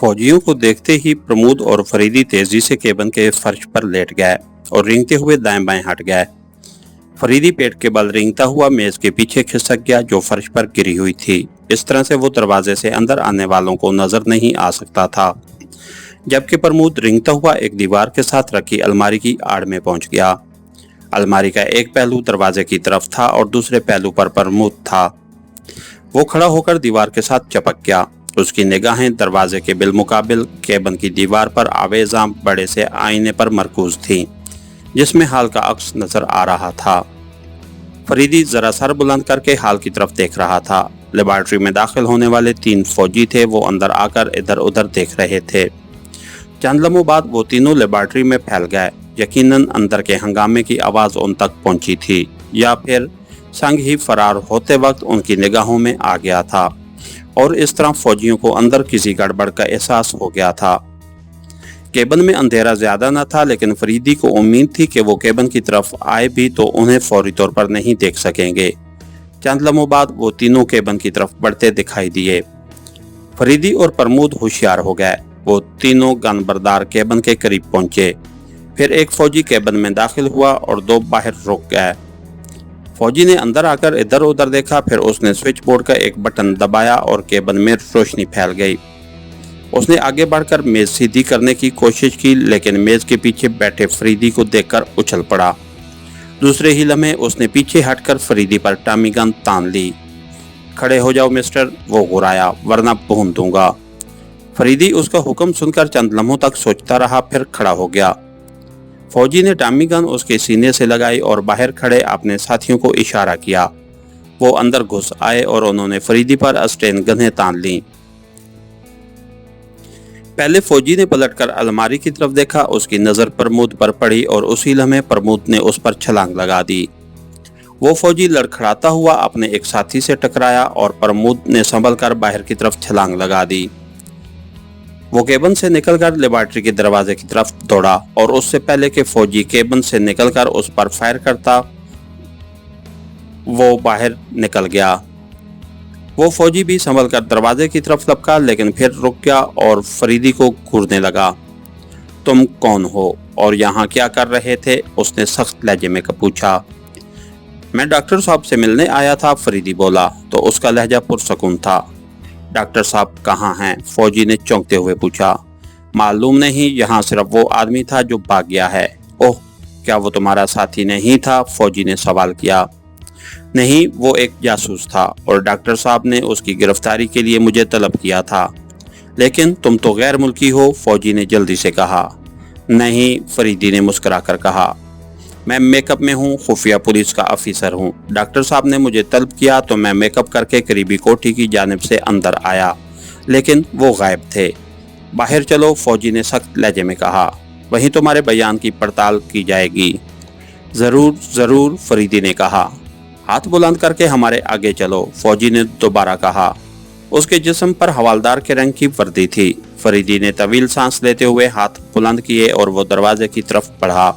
फौजियों को देखते ही प्रमोद और फरीदी तेजी से केबिन के फर्श पर लेट गए और रेंगते हुए दाएं बाएं हट गए। फरीदी पेट के बल रेंगता हुआ मेज के पीछे खिसक गया जो फर्श पर गिरी हुई थी। इस तरह से वो दरवाजे से अंदर आने वालों को नजर नहीं आ सकता था, जबकि प्रमोद रेंगता हुआ एक दीवार के साथ रखी अलमारी की आड़ में पहुंच गया। अलमारी का एक पहलू दरवाजे की तरफ था और दूसरे पहलू पर प्रमोद था। वो खड़ा होकर दीवार के साथ चपक गया। उसकी निगाहें दरवाजे के बिलमुकाबिल केबिन की दीवार पर आवेजा बड़े से आईने पर मरकूज थीं, जिसमें हाल का अक्स नजर आ रहा था। फरीदी जरा सर बुलंद करके हाल की तरफ देख रहा था। लेबॉर्ट्री में दाखिल होने वाले 3 फौजी थे। वो अंदर आकर इधर उधर देख रहे थे। चंद लम्हों बाद वो तीनों लेबॉर्ट्री में फैल गए। यकीनन अंदर के हंगामे की आवाज उन तक पहुंची थी, या फिर संग ही फरार होते वक्त उनकी निगाहों में आ गया था, और इस तरह फौजियों को अंदर किसी गड़बड़ का एहसास हो गया था। केबिन में अंधेरा ज्यादा न था, लेकिन फरीदी को उम्मीद थी कि वो केबिन की तरफ आए भी तो उन्हें फौरी तौर पर नहीं देख सकेंगे। चंद लम्हों बाद वो तीनों केबिन की तरफ बढ़ते दिखाई दिए। फरीदी और प्रमोद होशियार हो गए। वो तीनों गन बरदार केबिन के करीब पहुंचे। फिर एक फौजी केबिन में दाखिल हुआ और 2 बाहर रुक गए। फौजी ने अंदर आकर इधर उधर देखा, फिर उसने स्विच बोर्ड का एक बटन दबाया और केबिन में रोशनी फैल गई। उसने आगे बढ़कर मेज सीधी करने की कोशिश की, लेकिन मेज के पीछे बैठे फरीदी को देखकर उछल पड़ा। दूसरे ही लम्हे उसने पीछे हटकर फरीदी पर टॉमी गन तान ली। खड़े हो जाओ मिस्टर, वो गुर्राया, वरना भून दूंगा। फरीदी उसका हुक्म सुनकर चंद लम्हों तक सोचता रहा, फिर खड़ा हो गया। फौजी ने टॉमी गन उसके सीने से लगाई और बाहर खड़े अपने साथियों को इशारा किया। वो अंदर घुस आए और उन्होंने फरीदी पर अस्टेन गन्हें तान ली। पहले फौजी ने पलटकर अलमारी की तरफ देखा। उसकी नजर प्रमोद पर पड़ी और उसी लम्हे प्रमोद ने उस पर छलांग लगा दी। वो फौजी लड़खड़ाता हुआ अपने एक साथी से टकराया और प्रमोद ने संभल कर बाहर की तरफ छलांग लगा दी। वो केबिन से निकलकर लेबॉर्ट्री के दरवाजे की तरफ दौड़ा और उससे पहले कि फौजी केबिन से निकलकर उस पर फायर करता, वो बाहर निकल गया। वो फौजी भी संभलकर दरवाजे की तरफ लपका, लेकिन फिर रुक गया और फरीदी को घूरने लगा। तुम कौन हो और यहाँ क्या कर रहे थे? उसने सख्त लहजे में पूछा। मैं डॉक्टर साहब से मिलने आया था, फरीदी बोला, तो उसका लहजा पुरसकून था। डॉक्टर साहब कहाँ हैं? फौजी ने चौंकते हुए पूछा। मालूम नहीं, यहाँ सिर्फ वो आदमी था जो भाग गया है। ओह, क्या वो तुम्हारा साथी नहीं था? फौजी ने सवाल किया। नहीं, वो एक जासूस था और डॉक्टर साहब ने उसकी गिरफ्तारी के लिए मुझे तलब किया था। लेकिन तुम तो गैर मुल्की हो, फौजी ने जल्दी से कहा। नहीं, फरीदी ने मुस्कुराकर कहा, मैं मेकअप में हूँ, खुफिया पुलिस का अफिसर हूँ। डॉक्टर साहब ने मुझे तलब किया तो मैं मेकअप करके करीबी कोठी की जानिब से अंदर आया, लेकिन वो गायब थे। बाहर चलो, फौजी ने सख्त लहजे में कहा, वहीं तुम्हारे बयान की पड़ताल की जाएगी। जरूर जरूर, फरीदी ने कहा। हाथ बुलंद करके हमारे आगे चलो, फौजी ने दोबारा कहा। उसके जिस्म पर हवालदार के रंग की वर्दी थी। फरीदी ने तवील सांस लेते हुए हाथ बुलंद किए और वो दरवाजे की तरफ बढ़ा।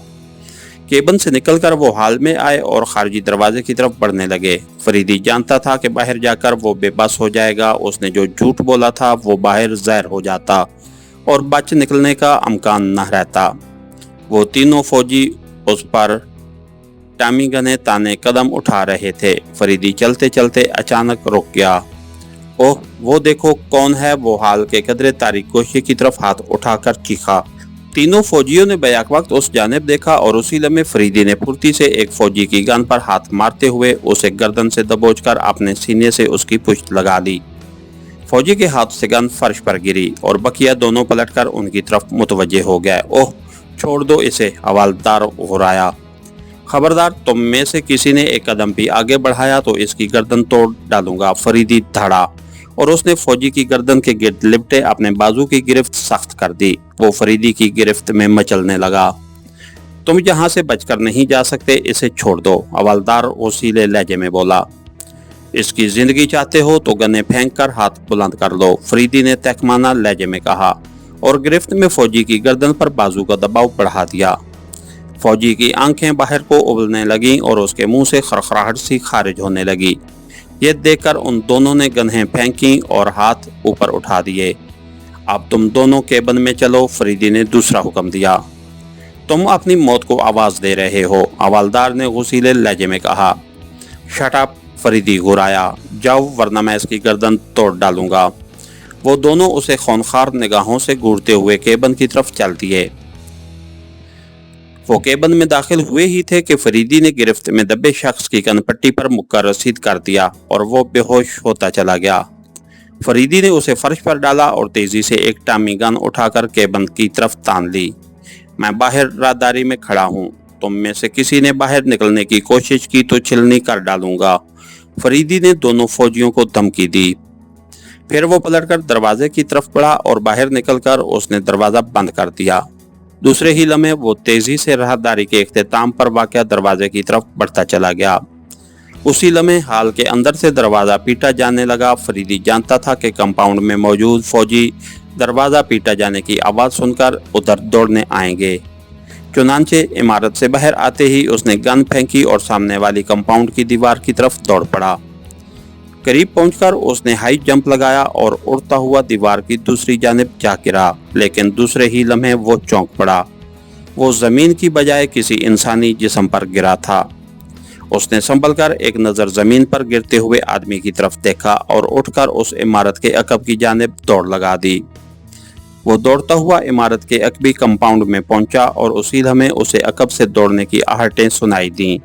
केबिन से निकलकर वो हाल में आए और खारजी दरवाजे की तरफ बढ़ने लगे। फरीदी जानता था कि बाहर जाकर वो बेबस हो जाएगा। उसने जो झूठ बोला था वो बाहर ज़ाहिर हो जाता और बच निकलने का अमकान न रहता। वो तीनों फौजी उस पर टॉमी गने ताने कदम उठा रहे थे। फरीदी चलते चलते अचानक रुक गया। ओह, वो देखो कौन है, वो हाल के कदरे तारीख गोशे की तरफ हाथ उठाकर चीखा। तीनों फौजियों ने बैक वक्त उस जानिब देखा और उसी लम्हे फरीदी ने फुर्ती से एक फौजी की गन पर हाथ मारते हुए उसे गर्दन से दबोचकर अपने सीने से उसकी पुश्त लगा दी। फौजी के हाथ से गन फर्श पर गिरी और बकिया दोनों पलटकर उनकी तरफ मुतवज्जे हो गए। ओह, छोड़ दो इसे, हवालदार घुराया। खबरदार, तुम में से किसी ने एक कदम भी आगे बढ़ाया तो इसकी गर्दन तोड़ डालूंगा, फरीदी धड़ा और उसने फौजी की गर्दन के गिर्द लिपटे अपने बाजू की गिरफ्त सख्त कर दी। वो फरीदी की गिरफ्त में मचलने लगा। तुम यहाँ से बचकर नहीं जा सकते, इसे छोड़ दो, हवालदार ओसीले लहजे में बोला। इसकी जिंदगी चाहते हो तो गन्ने फेंक कर हाथ बुलंद कर लो, फरीदी ने तहकमाना लहजे में कहा और गिरफ्त में फौजी की गर्दन पर बाजू का दबाव बढ़ा दिया। फौजी की आंखें बाहर को उबलने लगीं और उसके मुंह से खरखराहट सी खारिज होने लगी। ये देखकर उन दोनों ने गन्हें फेंकी और हाथ ऊपर उठा दिए। अब तुम दोनों केबिन में चलो, फरीदी ने दूसरा हुक्म दिया। तुम अपनी मौत को आवाज दे रहे हो, हवलदार ने गुस्सीले लहजे में कहा। शट अप, फरीदी घुराया, जाओ वरना मैं इसकी गर्दन तोड़ डालूंगा। वो दोनों उसे खूंखार निगाहों से घूरते हुए केबिन की तरफ चल दिए। वो केबिन में दाखिल हुए ही थे कि फरीदी ने गिरफ्त में दबे शख्स की कनपट्टी पर मुक्का रसीद कर दिया और वो बेहोश होता चला गया। फरीदी ने उसे फर्श पर डाला और तेजी से एक टॉमी गन उठाकर केबिन की तरफ तान ली। मैं बाहर राहदारी में खड़ा हूँ, तुम में से किसी ने बाहर निकलने की कोशिश की तो छिलनी कर डालूंगा, फरीदी ने दोनों फौजियों को धमकी दी। फिर वो पलटकर दरवाजे की तरफ बढ़ा और बाहर निकलकर उसने दरवाजा बंद कर दिया। दूसरे ही लम्हे वो तेजी से राहदारी के इख्तिताम पर वाक़या दरवाजे की तरफ बढ़ता चला गया। उसी लम्हे हाल के अंदर से दरवाजा पीटा जाने लगा। फरीदी जानता था कि कंपाउंड में मौजूद फौजी दरवाजा पीटा जाने की आवाज़ सुनकर उधर दौड़ने आएंगे। चुनांचे इमारत से बाहर आते ही उसने गन फेंकी और सामने वाली कंपाउंड की दीवार की तरफ दौड़ पड़ा। करीब पहुंचकर उसने हाई जंप लगाया और उड़ता हुआ दीवार की दूसरी जानिब जा गिरा, लेकिन दूसरे ही लम्हे वो चौंक पड़ा। वो जमीन की बजाय किसी इंसानी जिस्म पर गिरा था। उसने संभलकर एक नज़र जमीन पर गिरते हुए आदमी की तरफ देखा और उठकर उस इमारत के अकब की जानिब दौड़ लगा दी। वो दौड़ता हुआ इमारत के अकबी कंपाउंड में पहुंचा और उसी लम्हे उसे अकब से दौड़ने की आहटें सुनाई दी।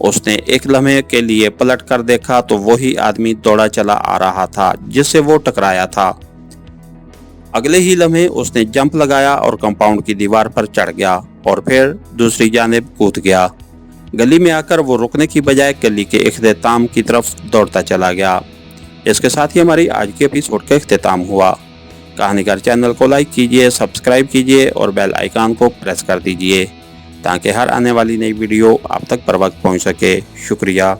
उसने एक लम्हे के लिए पलट कर देखा तो वही आदमी दौड़ा चला आ रहा था जिससे वो टकराया था। अगले ही लम्हे उसने जंप लगाया और कंपाउंड की दीवार पर चढ़ गया और फिर दूसरी जानिब कूद गया। गली में आकर वो रुकने की बजाय गली के इख्तिताम की तरफ दौड़ता चला गया। इसके साथ ही हमारी आज के एपिसोड का इख्तिताम हुआ। कहानीकार चैनल को लाइक कीजिए, सब्सक्राइब कीजिए और बेल आइकन को प्रेस कर दीजिए ताकि हर आने वाली नई वीडियो आप तक बर वक्त पहुँच सके। शुक्रिया।